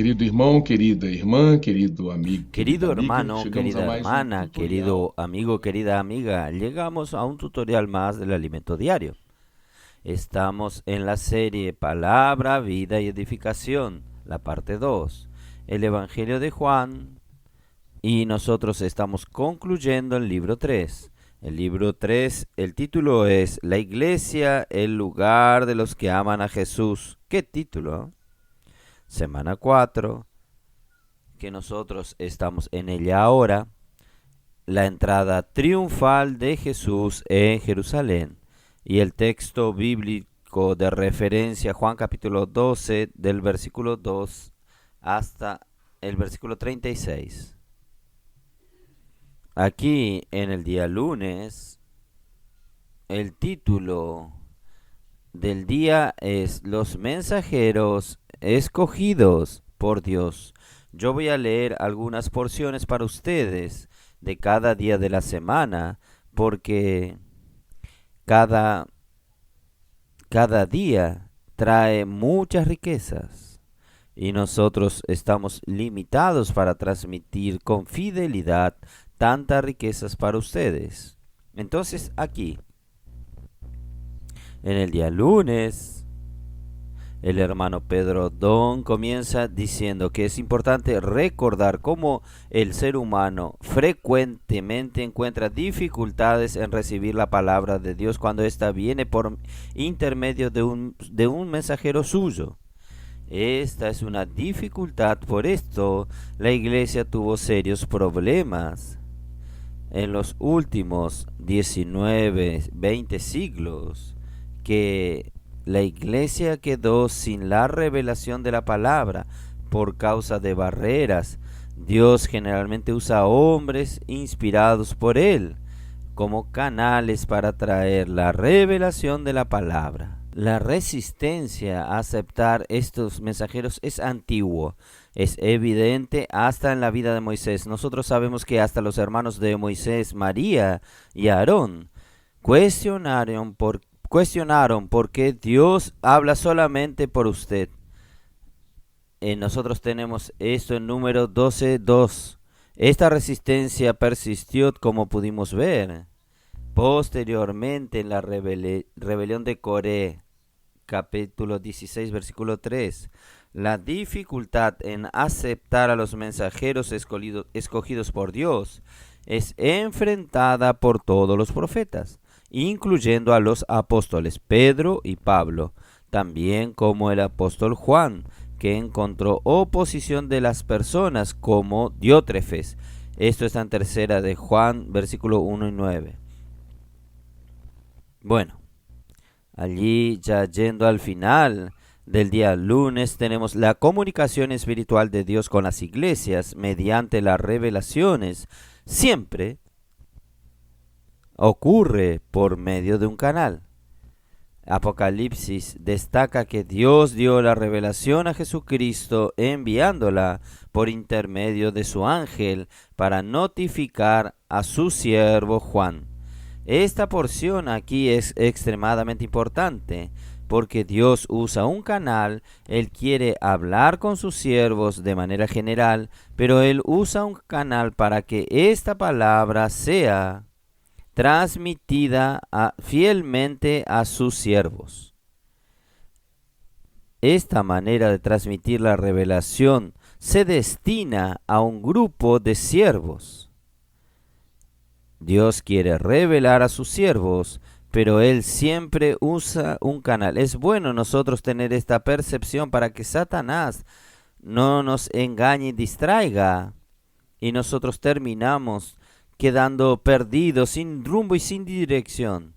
Querido irmão, querida irmã, querido amigo, querida Querido amiga, hermano, chegamos a querida mais um hermana, querido tutorial. amigo, querida amiga, llegamos a un tutorial más del alimento diario. Estamos en la serie Palabra, Vida y Edificación, la parte 2, el Evangelio de Juan, y nosotros estamos concluyendo el libro 3. El libro 3, el título es La Iglesia, el lugar de los que aman a Jesús. ¿Qué título? Semana 4, que nosotros estamos en ella ahora. La entrada triunfal de Jesús en Jerusalén y el texto bíblico de referencia Juan capítulo 12 del versículo 2 hasta el versículo 36. Aquí en el día lunes el título del día es Los mensajeros escogidos por Dios. Yo voy a leer algunas porciones para ustedes de cada día de la semana, porque cada, cada día trae muchas riquezas y nosotros estamos limitados para transmitir con fidelidad tantas riquezas para ustedes. Entonces aquí, en el día lunes, el hermano Pedro Don comienza diciendo que es importante recordar cómo el ser humano frecuentemente encuentra dificultades en recibir la palabra de Dios cuando ésta viene por intermedio de un mensajero suyo. Esta es una dificultad, por esto la iglesia tuvo serios problemas en los últimos 19, 20 siglos, que la iglesia quedó sin la revelación de la palabra por causa de barreras. Dios generalmente usa hombres inspirados por Él como canales para traer la revelación de la palabra. La resistencia a aceptar estos mensajeros es antiguo, es evidente hasta en la vida de Moisés. Nosotros sabemos que hasta los hermanos de Moisés, María y Aarón, cuestionaron por qué Dios habla solamente por usted. Nosotros tenemos esto en número 12:2. Esta resistencia persistió, como pudimos ver, posteriormente en la rebelión de Coré, capítulo 16, versículo 3. La dificultad en aceptar a los mensajeros escogidos por Dios es enfrentada por todos los profetas, incluyendo a los apóstoles Pedro y Pablo, también como el apóstol Juan, que encontró oposición de las personas como Diótrefes. Esto está en tercera de Juan, versículo 1 y 9. Bueno, allí ya yendo al final del día lunes tenemos la comunicación espiritual de Dios con las iglesias mediante las revelaciones. Siempre ocurre por medio de un canal. Apocalipsis destaca que Dios dio la revelación a Jesucristo enviándola por intermedio de su ángel para notificar a su siervo Juan. Esta porción aquí es extremadamente importante porque Dios usa un canal. Él quiere hablar con sus siervos de manera general, pero Él usa un canal para que esta palabra sea transmitida fielmente a sus siervos. Esta manera de transmitir la revelación se destina a un grupo de siervos. Dios quiere revelar a sus siervos, pero Él siempre usa un canal. Es bueno nosotros tener esta percepción para que Satanás no nos engañe y distraiga, y nosotros terminamos quedando perdidos, sin rumbo y sin dirección,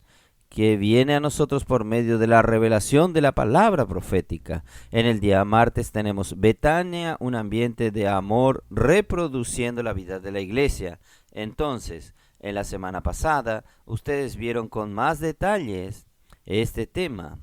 que viene a nosotros por medio de la revelación de la palabra profética. En el día martes tenemos Betania, un ambiente de amor reproduciendo la vida de la iglesia. Entonces, en la semana pasada, ustedes vieron con más detalles este tema.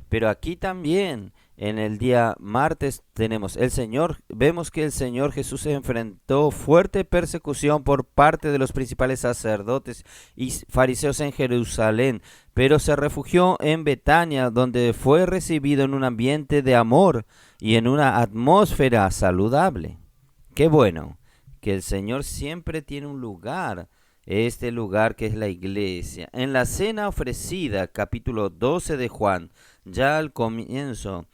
Pero aquí también, En el día martes vemos que el Señor Jesús enfrentó fuerte persecución por parte de los principales sacerdotes y fariseos en Jerusalén, pero se refugió en Betania, donde fue recibido en un ambiente de amor y en una atmósfera saludable. Qué bueno que el Señor siempre tiene un lugar, este lugar que es la iglesia. En la cena ofrecida, capítulo 12 de Juan, ya al comienzo,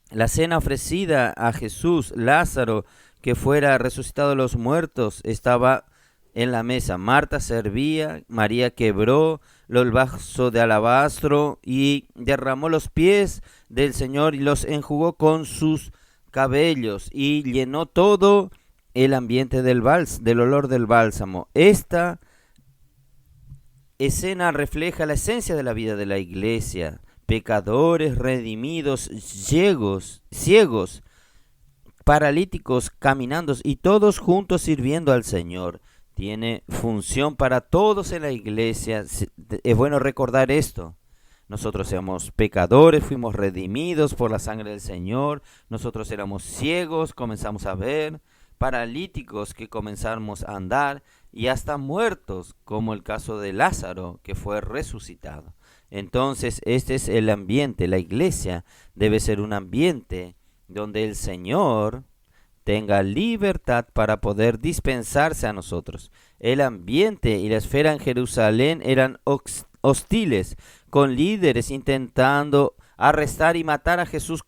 la cena ofrecida a Jesús, Lázaro, que fuera resucitado de los muertos, estaba en la mesa. Marta servía, María quebró el vaso de alabastro y derramó los pies del Señor y los enjugó con sus cabellos y llenó todo el ambiente del olor del bálsamo. Esta escena refleja la esencia de la vida de la iglesia. Pecadores redimidos, ciegos, paralíticos caminando y todos juntos sirviendo al Señor. Tiene función para todos en la iglesia. Es bueno recordar esto. Nosotros éramos pecadores, fuimos redimidos por la sangre del Señor. Nosotros éramos ciegos, comenzamos a ver, paralíticos que comenzamos a andar y hasta muertos, como el caso de Lázaro, que fue resucitado. Entonces, este es el ambiente. La iglesia debe ser un ambiente donde el Señor tenga libertad para poder dispensarse a nosotros. El ambiente y la esfera en Jerusalén eran hostiles, con líderes intentando arrestar y matar a Jesús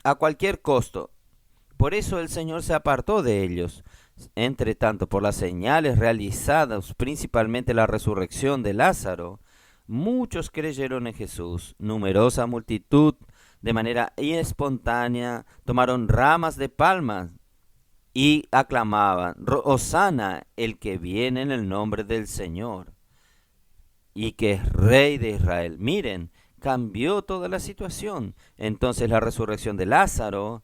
a cualquier costo. Por eso el Señor se apartó de ellos. Entre tanto, por las señales realizadas, principalmente la resurrección de Lázaro, muchos creyeron en Jesús. Numerosa multitud, de manera espontánea, tomaron ramas de palmas y aclamaban: Hosana, el que viene en el nombre del Señor y que es Rey de Israel. Miren, cambió toda la situación. Entonces la resurrección de Lázaro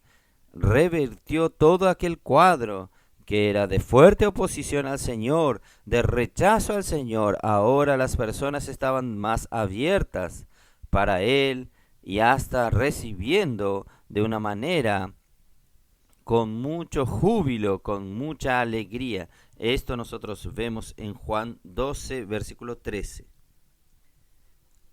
revertió todo aquel cuadro que era de fuerte oposición al Señor, de rechazo al Señor. Ahora las personas estaban más abiertas para Él y hasta recibiendo de una manera con mucho júbilo, con mucha alegría. Esto nosotros vemos en Juan 12, versículo 13.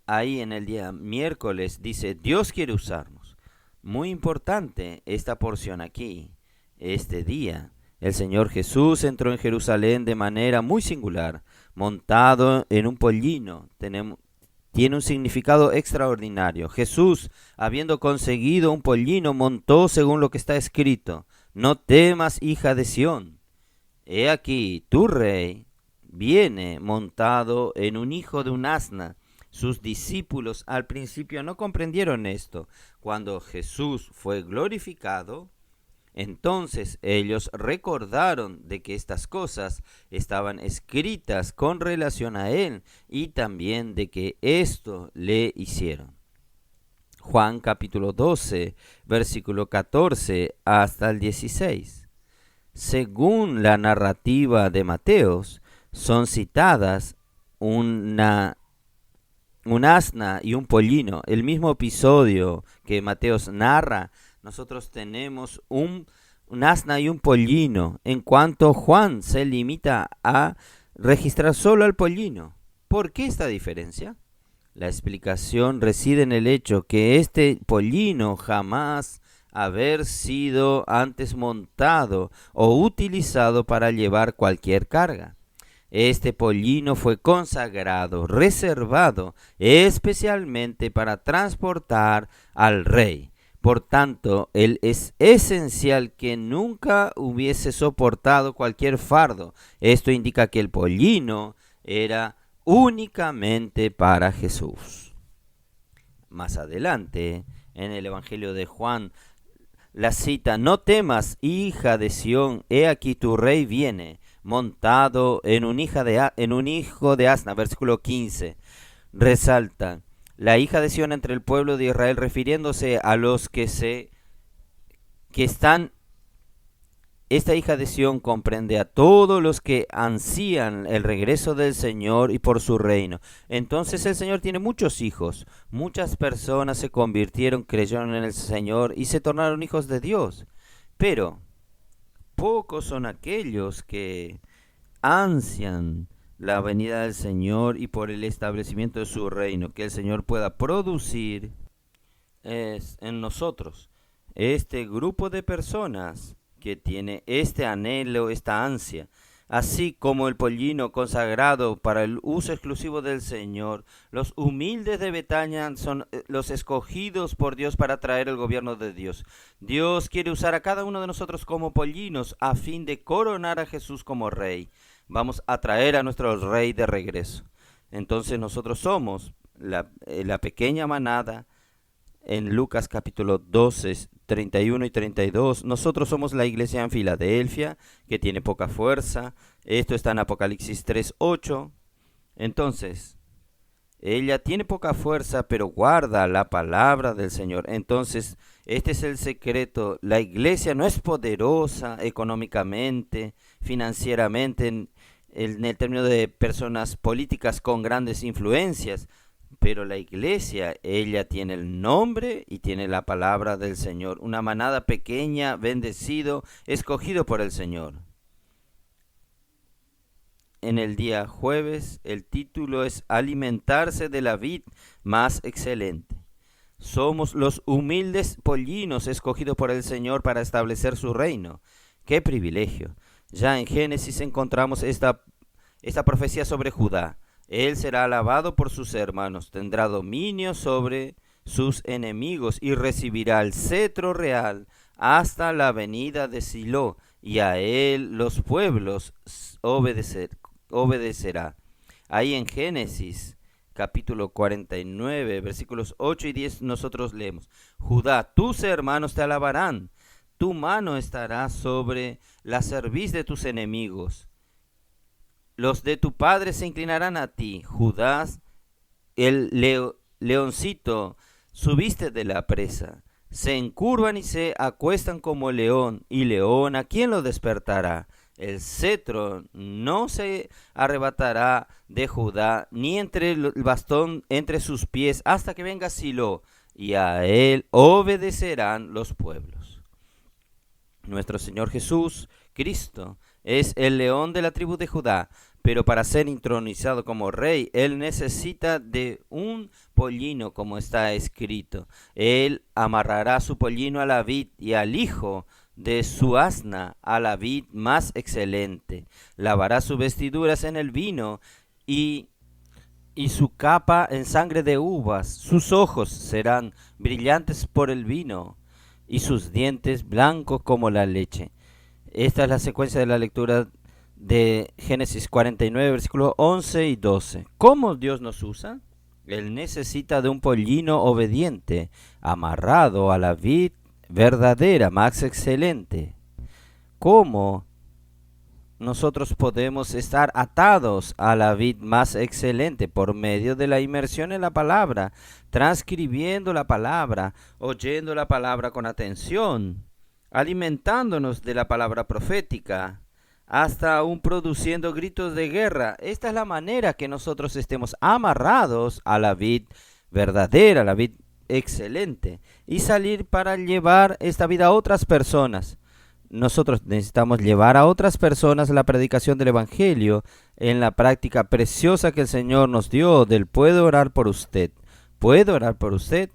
Ahí en el día miércoles dice: Dios quiere usarnos. Muy importante esta porción aquí. Este día el Señor Jesús entró en Jerusalén de manera muy singular, montado en un pollino. Tiene un significado extraordinario. Jesús, habiendo conseguido un pollino, montó según lo que está escrito: No temas, hija de Sión. He aquí, tu rey viene montado en un hijo de un asna. Sus discípulos al principio no comprendieron esto. Cuando Jesús fue glorificado, entonces ellos recordaron de que estas cosas estaban escritas con relación a él y también de que esto le hicieron. Juan capítulo 12, versículo 14 hasta el 16. Según la narrativa de Mateos, son citadas un asna y un pollino. El mismo episodio que Mateos narra, nosotros tenemos un asna y un pollino, en cuanto Juan se limita a registrar solo al pollino. ¿Por qué esta diferencia? La explicación reside en el hecho que este pollino jamás haber sido antes montado o utilizado para llevar cualquier carga. Este pollino fue consagrado, reservado especialmente para transportar al rey. Por tanto, él es esencial que nunca hubiese soportado cualquier fardo. Esto indica que el pollino era únicamente para Jesús. Más adelante, en el Evangelio de Juan, la cita: No temas, hija de Sión, he aquí tu rey viene, montado en un hijo de asna. Versículo 15, resalta: la hija de Sión entre el pueblo de Israel, refiriéndose a los que están Esta hija de Sión comprende a todos los que ansían el regreso del Señor y por su reino. Entonces el Señor tiene muchos hijos. Muchas personas se convirtieron, creyeron en el Señor y se tornaron hijos de Dios. Pero pocos son aquellos que ansian la venida del Señor y por el establecimiento de su reino, que el Señor pueda producir en nosotros este grupo de personas que tiene este anhelo, esta ansia, así como el pollino consagrado para el uso exclusivo del Señor. Los humildes de Betania son los escogidos por Dios para traer el gobierno de Dios. Dios quiere usar a cada uno de nosotros como pollinos a fin de coronar a Jesús como rey. Vamos a traer a nuestro rey de regreso. Entonces nosotros somos la pequeña manada. En Lucas capítulo 12, 31 y 32, nosotros somos la iglesia en Filadelfia, que tiene poca fuerza. Esto está en Apocalipsis 3:8. Entonces, ella tiene poca fuerza, pero guarda la palabra del Señor. Entonces, este es el secreto. La iglesia no es poderosa económicamente, financieramente, en el término de personas políticas con grandes influencias. Pero la iglesia, ella tiene el nombre y tiene la palabra del Señor. Una manada pequeña, bendecido, escogido por el Señor. En el día jueves, el título es Alimentarse de la vid más excelente. Somos los humildes pollinos escogidos por el Señor para establecer su reino. ¡Qué privilegio! Ya en Génesis encontramos esta profecía sobre Judá. Él será alabado por sus hermanos, tendrá dominio sobre sus enemigos y recibirá el cetro real hasta la venida de Silo, y a él los pueblos obedecerá. Ahí en Génesis capítulo 49, versículos 8 y 10 nosotros leemos: Judá, tus hermanos te alabarán, tu mano estará sobre la cerviz de tus enemigos. Los de tu padre se inclinarán a ti. Judá, el leoncito, subiste de la presa. Se encurvan y se acuestan como león. Y león, ¿a quién lo despertará? El cetro no se arrebatará de Judá, ni entre el bastón entre sus pies, hasta que venga Silo, y a él obedecerán los pueblos. Nuestro Señor Jesús, Cristo, es el león de la tribu de Judá, pero para ser entronizado como rey, él necesita de un pollino, como está escrito. Él amarrará su pollino a la vid y al hijo de su asna a la vid más excelente. Lavará sus vestiduras en el vino y su capa en sangre de uvas. Sus ojos serán brillantes por el vino y sus dientes blancos como la leche. Esta es la secuencia de la lectura de Génesis 49, versículos 11 y 12. ¿Cómo Dios nos usa? Él necesita de un pollino obediente, amarrado a la vid verdadera, más excelente. ¿Cómo nosotros podemos estar atados a la vid más excelente? Por medio de la inmersión en la palabra, transcribiendo la palabra, oyendo la palabra con atención, alimentándonos de la palabra profética, hasta aún produciendo gritos de guerra. Esta es la manera que nosotros estemos amarrados a la vid verdadera, la vid excelente, y salir para llevar esta vida a otras personas. Nosotros necesitamos llevar a otras personas la predicación del Evangelio en la práctica preciosa que el Señor nos dio del ¿puedo orar por usted? ¿Puedo orar por usted?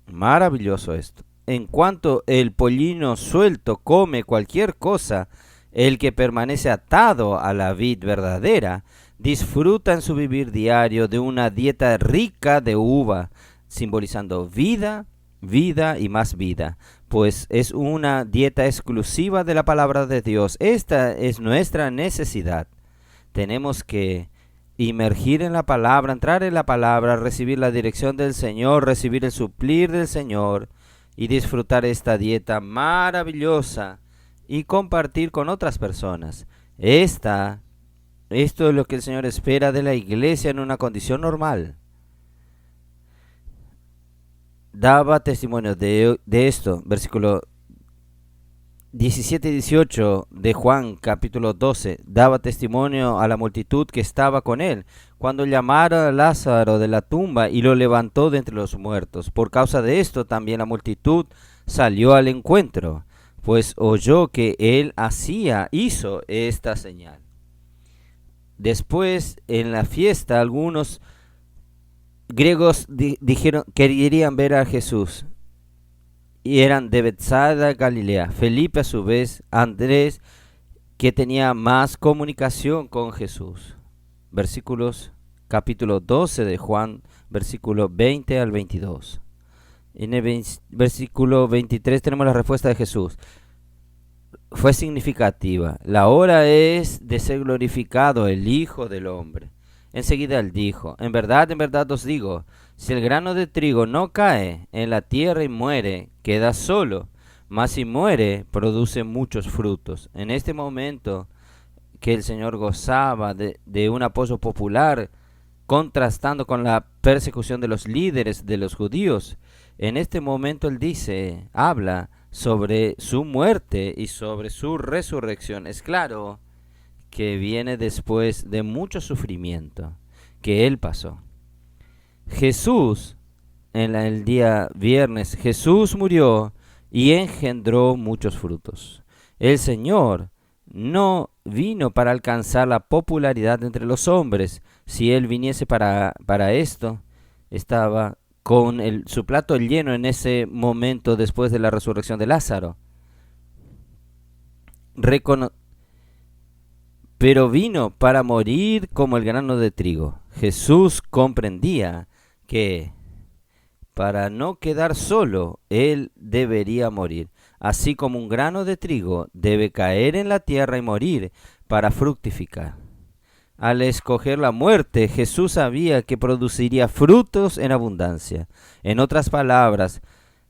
Maravilloso esto. En cuanto el pollino suelto come cualquier cosa, el que permanece atado a la vid verdadera disfruta en su vivir diario de una dieta rica de uva, simbolizando vida, vida y más vida, pues es una dieta exclusiva de la palabra de Dios. Esta es nuestra necesidad. Tenemos que inmergir en la palabra, entrar en la palabra, recibir la dirección del Señor, recibir el suplir del Señor y disfrutar esta dieta maravillosa y compartir con otras personas. Esto es lo que el Señor espera de la iglesia en una condición normal. Daba testimonio de esto, versículo 17 y 18 de Juan capítulo 12 daba testimonio a la multitud que estaba con él, cuando llamaron a Lázaro de la tumba y lo levantó de entre los muertos. Por causa de esto también la multitud salió al encuentro, pues oyó que él hizo esta señal. Después, en la fiesta, algunos griegos dijeron que querían ver a Jesús, y eran de Betsaida, Galilea. Felipe, a su vez, Andrés, que tenía más comunicación con Jesús. Versículos, capítulo 12 de Juan, versículo 20 al 22. En el versículo 23 tenemos la respuesta de Jesús. Fue significativa. La hora es de ser glorificado el Hijo del Hombre. Enseguida él dijo: en verdad os digo, si el grano de trigo no cae en la tierra y muere, queda solo, mas si muere, produce muchos frutos. En este momento que el Señor gozaba de un apoyo popular, contrastando con la persecución de los líderes de los judíos, en este momento él habla sobre su muerte y sobre su resurrección. Es claro que viene después de mucho sufrimiento que él pasó. Jesús, en el día viernes, Jesús murió y engendró muchos frutos. El Señor no vino para alcanzar la popularidad entre los hombres. Si él viniese para esto, estaba con su plato lleno en ese momento después de la resurrección de Lázaro. Pero vino para morir como el grano de trigo. Jesús comprendía que para no quedar solo, él debería morir. Así como un grano de trigo debe caer en la tierra y morir para fructificar. Al escoger la muerte, Jesús sabía que produciría frutos en abundancia. En otras palabras,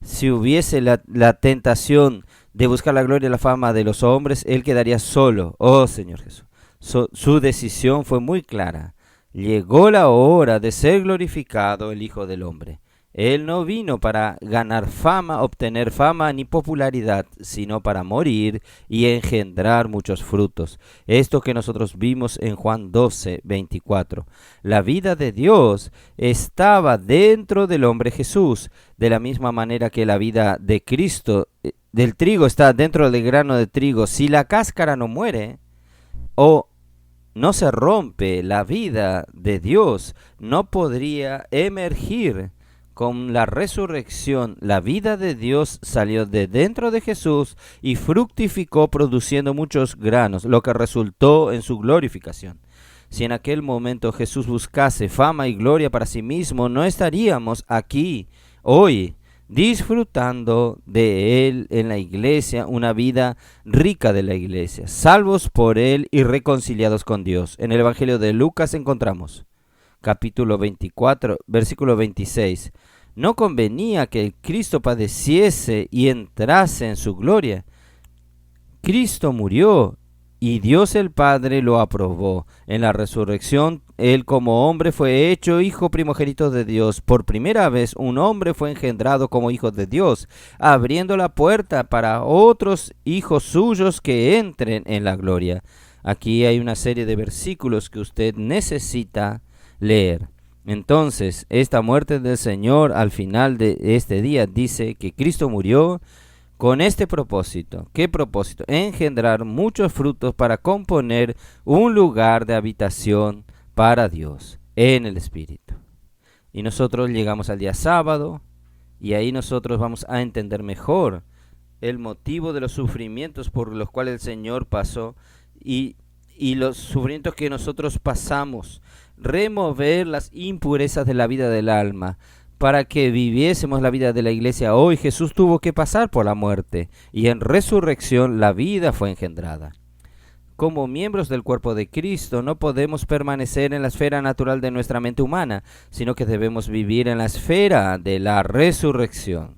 si hubiese la tentación de buscar la gloria y la fama de los hombres, él quedaría solo. Oh Señor Jesús. Su decisión fue muy clara. Llegó la hora de ser glorificado el Hijo del Hombre. Él no vino para ganar fama, obtener fama ni popularidad, sino para morir y engendrar muchos frutos. Esto que nosotros vimos en Juan 12, 24. La vida de Dios estaba dentro del hombre Jesús, de la misma manera que la vida de Cristo, del trigo, está dentro del grano de trigo. Si la cáscara no muere o no se rompe, la vida de Dios no podría emergir. Con la resurrección, la vida de Dios salió de dentro de Jesús y fructificó produciendo muchos granos, lo que resultó en su glorificación. Si en aquel momento Jesús buscase fama y gloria para sí mismo, no estaríamos aquí hoy disfrutando de Él en la iglesia, una vida rica de la iglesia, salvos por Él y reconciliados con Dios. En el Evangelio de Lucas encontramos capítulo 24, versículo 26. ¿No convenía que el Cristo padeciese y entrase en su gloria? Cristo murió y Dios el Padre lo aprobó. En la resurrección, Él como hombre fue hecho hijo primogénito de Dios. Por primera vez un hombre fue engendrado como hijo de Dios, abriendo la puerta para otros hijos suyos que entren en la gloria. Aquí hay una serie de versículos que usted necesita leer. Entonces, esta muerte del Señor al final de este día dice que Cristo murió con este propósito. ¿Qué propósito? Engendrar muchos frutos para componer un lugar de habitación para Dios en el Espíritu. Y nosotros llegamos al día sábado y ahí nosotros vamos a entender mejor el motivo de los sufrimientos por los cuales el Señor pasó y los sufrimientos que nosotros pasamos. Remover las impurezas de la vida del alma. Para que viviésemos la vida de la iglesia hoy, Jesús tuvo que pasar por la muerte y en resurrección la vida fue engendrada. Como miembros del cuerpo de Cristo no podemos permanecer en la esfera natural de nuestra mente humana, sino que debemos vivir en la esfera de la resurrección.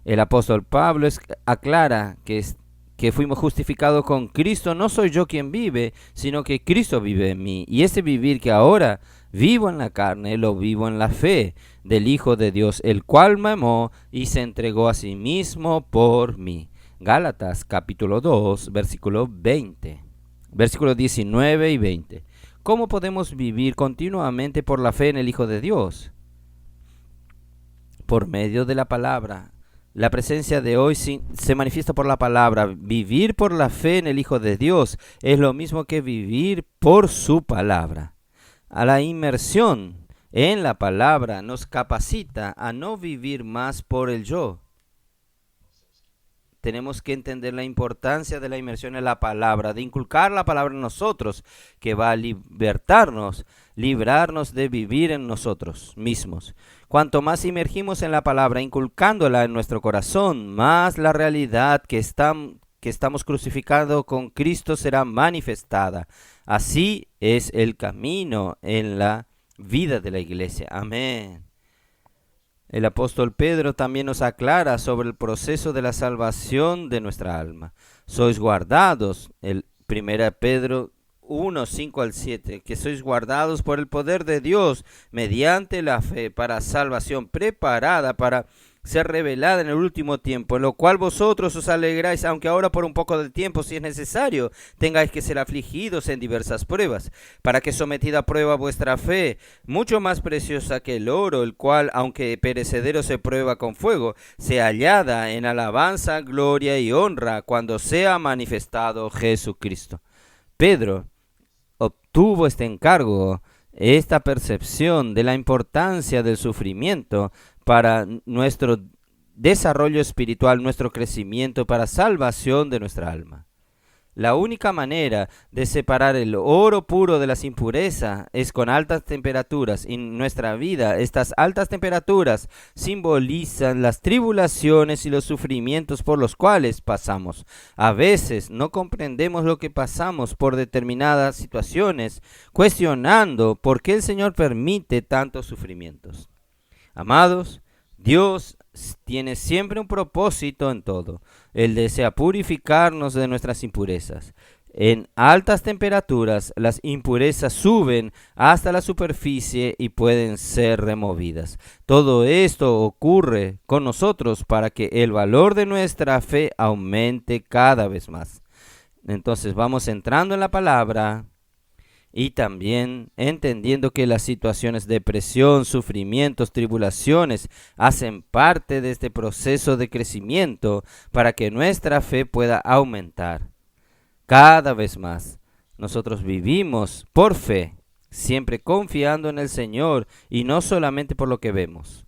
El apóstol Pablo aclara que fuimos justificados con Cristo. No soy yo quien vive, sino que Cristo vive en mí. Y ese vivir que ahora vivo en la carne, lo vivo en la fe del Hijo de Dios, el cual me amó y se entregó a sí mismo por mí. Gálatas capítulo 2, versículo 20, versículos 19 y 20. ¿Cómo podemos vivir continuamente por la fe en el Hijo de Dios? Por medio de la palabra. La presencia de hoy se manifiesta por la palabra. Vivir por la fe en el Hijo de Dios es lo mismo que vivir por su palabra. A la inmersión en la palabra nos capacita a no vivir más por el yo. Tenemos que entender la importancia de la inmersión en la palabra, de inculcar la palabra en nosotros, que va a librarnos de vivir en nosotros mismos. Cuanto más inmergimos en la palabra, inculcándola en nuestro corazón, más la realidad que estamos crucificados con Cristo será manifestada. Así es el camino en la vida de la iglesia. Amén. El apóstol Pedro también nos aclara sobre el proceso de la salvación de nuestra alma. Sois guardados, el 1 Pedro 1, 5 al 7, que sois guardados por el poder de Dios mediante la fe para salvación preparada para ser revelada en el último tiempo, en lo cual vosotros os alegráis, aunque ahora por un poco de tiempo, si es necesario, tengáis que ser afligidos en diversas pruebas, para que sometida a prueba vuestra fe, mucho más preciosa que el oro, el cual, aunque perecedero se prueba con fuego, sea hallada en alabanza, gloria y honra cuando sea manifestado Jesucristo. Pedro obtuvo este encargo, esta percepción de la importancia del sufrimiento para nuestro desarrollo espiritual, nuestro crecimiento, para salvación de nuestra alma. La única manera de separar el oro puro de las impurezas es con altas temperaturas. En nuestra vida, estas altas temperaturas simbolizan las tribulaciones y los sufrimientos por los cuales pasamos. A veces no comprendemos lo que pasamos por determinadas situaciones, cuestionando por qué el Señor permite tantos sufrimientos. Amados, Dios tiene siempre un propósito en todo. Él desea purificarnos de nuestras impurezas. En altas temperaturas, las impurezas suben hasta la superficie y pueden ser removidas. Todo esto ocurre con nosotros para que el valor de nuestra fe aumente cada vez más. Entonces vamos entrando en la palabra y también entendiendo que las situaciones de presión, sufrimientos, tribulaciones hacen parte de este proceso de crecimiento para que nuestra fe pueda aumentar cada vez más. Nosotros vivimos por fe, siempre confiando en el Señor y no solamente por lo que vemos.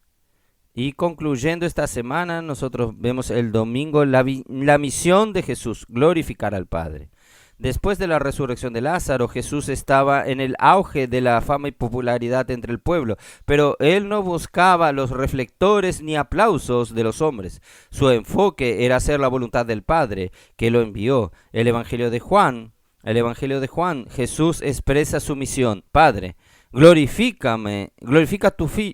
Y concluyendo esta semana, nosotros vemos el domingo la misión de Jesús, glorificar al Padre. Después de la resurrección de Lázaro, Jesús estaba en el auge de la fama y popularidad entre el pueblo, pero él no buscaba los reflectores ni aplausos de los hombres. Su enfoque era hacer la voluntad del Padre, que lo envió. El Evangelio de Juan, Jesús expresa su misión. Padre, glorifica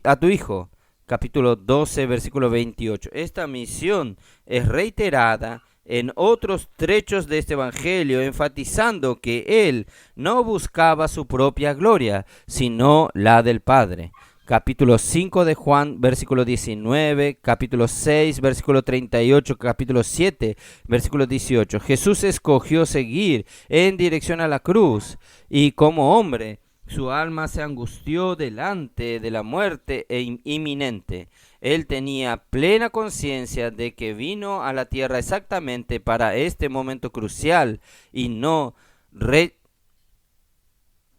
a tu Hijo. Capítulo 12, versículo 28. Esta misión es reiterada en otros trechos de este evangelio, enfatizando que él no buscaba su propia gloria, sino la del Padre. Capítulo 5 de Juan, versículo 19, capítulo 6, versículo 38, capítulo 7, versículo 18. Jesús escogió seguir en dirección a la cruz y como hombre, su alma se angustió delante de la muerte inminente. Él tenía plena conciencia de que vino a la tierra exactamente para este momento crucial y no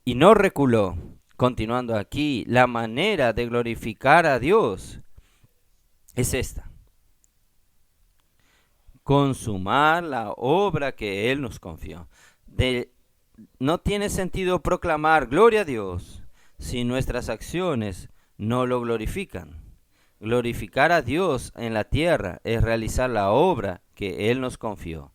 reculó. Continuando aquí, la manera de glorificar a Dios es esta: consumar la obra que Él nos confió. No tiene sentido proclamar gloria a Dios si nuestras acciones no lo glorifican. Glorificar a Dios en la tierra es realizar la obra que Él nos confió.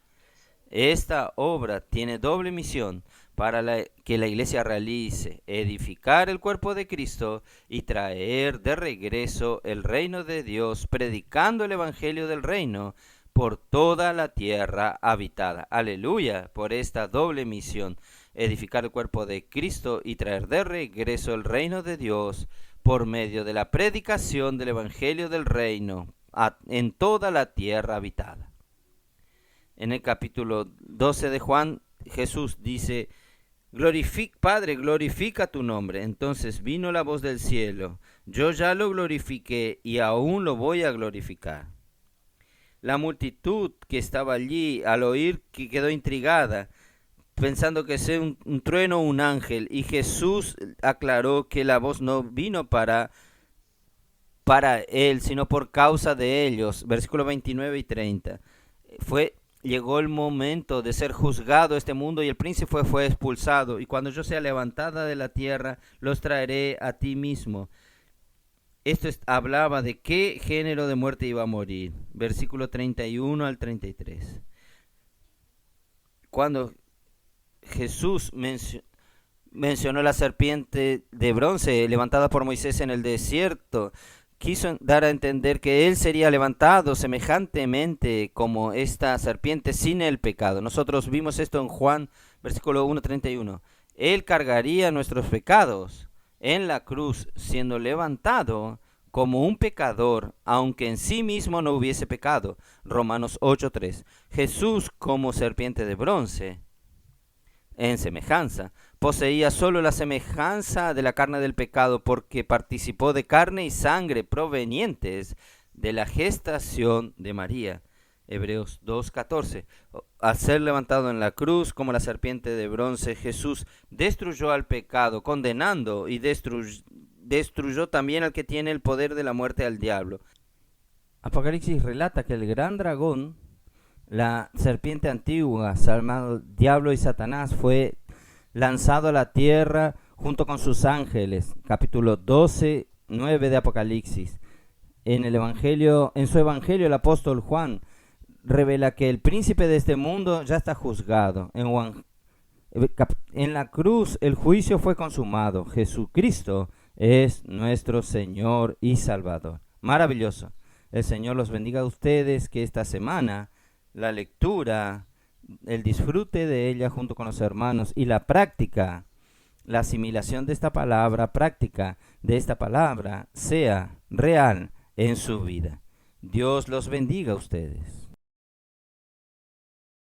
Esta obra tiene doble misión para que la iglesia realice: edificar el cuerpo de Cristo y traer de regreso el reino de Dios, predicando el evangelio del reino por toda la tierra habitada. Aleluya, por esta doble misión: edificar el cuerpo de Cristo y traer de regreso el reino de Dios por medio de la predicación del evangelio del reino en toda la tierra habitada. En el capítulo 12 de Juan, Jesús dice: Padre, glorifica tu nombre. Entonces vino la voz del cielo: yo ya lo glorifiqué y aún lo voy a glorificar. La multitud que estaba allí, al oír, que quedó intrigada, pensando que sea un trueno o un ángel, y Jesús aclaró que la voz no vino para él, sino por causa de ellos. Versículos 29 y 30. Llegó el momento de ser juzgado este mundo, y el príncipe fue expulsado. Y cuando yo sea levantada de la tierra, los traeré a ti mismo. Esto hablaba de qué género de muerte iba a morir. Versículo 31 al 33. Cuando Jesús mencionó la serpiente de bronce levantada por Moisés en el desierto, quiso dar a entender que él sería levantado semejantemente como esta serpiente sin el pecado. Nosotros vimos esto en Juan, versículo 1:31. Él cargaría nuestros pecados en la cruz, siendo levantado como un pecador, aunque en sí mismo no hubiese pecado. Romanos 8:3. Jesús, como serpiente de bronce, en semejanza, poseía solo la semejanza de la carne del pecado, porque participó de carne y sangre provenientes de la gestación de María. Hebreos 2:14. Al ser levantado en la cruz como la serpiente de bronce, Jesús destruyó al pecado, condenando y destruyó también al que tiene el poder de la muerte, al diablo. Apocalipsis relata que el gran dragón, la serpiente antigua, llamado Diablo y Satanás, fue lanzado a la tierra junto con sus ángeles. Capítulo 12, 9 de Apocalipsis. En su evangelio, el apóstol Juan revela que el príncipe de este mundo ya está juzgado. En la cruz el juicio fue consumado. Jesucristo es nuestro Señor y Salvador. Maravilloso. El Señor los bendiga a ustedes, que esta semana la lectura, el disfrute de ella junto con los hermanos y la práctica, la asimilación de esta palabra, práctica de esta palabra, sea real en su vida. Dios los bendiga a ustedes.